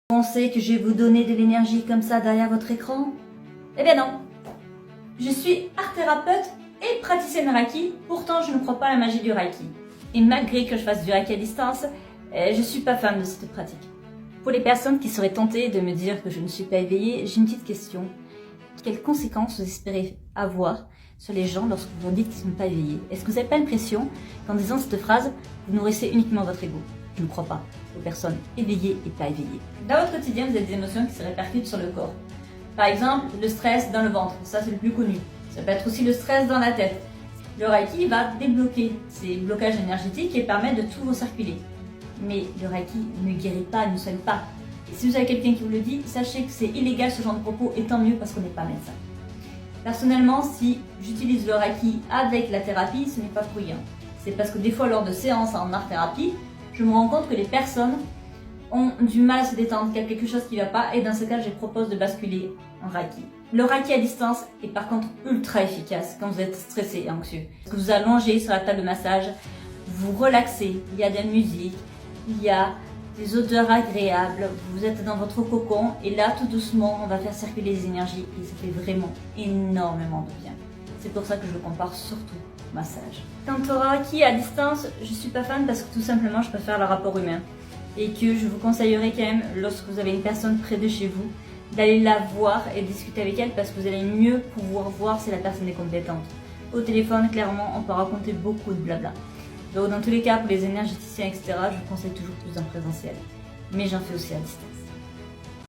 Pensez que je vais vous donner de l'énergie comme ça derrière votre écran? Eh bien non. Je suis art thérapeute et praticienne Reiki, pourtant je ne crois pas à la magie du Reiki. Et malgré que je fasse du Reiki à distance, je ne suis pas fan de cette pratique. Pour les personnes qui seraient tentées de me dire que je ne suis pas éveillée, j'ai une petite question. Quelles conséquences vous espérez avoir sur les gens lorsque vous leur dites qu'ils ne sont pas éveillés? Est-ce que vous n'avez pas l'impression qu'en disant cette phrase, vous nourrissez uniquement votre ego? Je ne crois pas aux personnes éveillées et pas éveillées. Dans votre quotidien, vous avez des émotions qui se répercutent sur le corps. Par exemple, le stress dans le ventre, ça c'est le plus connu. Ça peut être aussi le stress dans la tête. Le Reiki va débloquer ces blocages énergétiques et permettre de tout recirculer. Mais le Reiki ne guérit pas, ne soigne pas. Et si vous avez quelqu'un qui vous le dit, sachez que c'est illégal ce genre de propos, et tant mieux parce qu'on n'est pas médecin. Personnellement, si j'utilise le Reiki avec la thérapie, ce n'est pas pour rien. C'est parce que des fois, lors de séances en art-thérapie, je me rends compte que les personnes ont du mal à se détendre, qu'il y a quelque chose qui ne va pas, et dans ce cas, je propose de basculer en Reiki. Le Reiki à distance est par contre ultra efficace quand vous êtes stressé et anxieux. Parce que vous allongez sur la table de massage, vous relaxez, il y a de la musique, il y a des odeurs agréables, vous êtes dans votre cocon, et là, tout doucement, on va faire circuler les énergies, et ça fait vraiment énormément de bien. C'est pour ça que je le compare surtout au massage. Quant au Reiki à distance, je suis pas fan parce que tout simplement, je préfère le rapport humain. Et que je vous conseillerais quand même, lorsque vous avez une personne près de chez vous, d'aller la voir et discuter avec elle parce que vous allez mieux pouvoir voir si la personne est compétente. Au téléphone, clairement, on peut raconter beaucoup de blabla. Donc dans tous les cas, pour les énergéticiens, etc., je vous conseille toujours plus en présentiel. Mais j'en fais aussi à distance.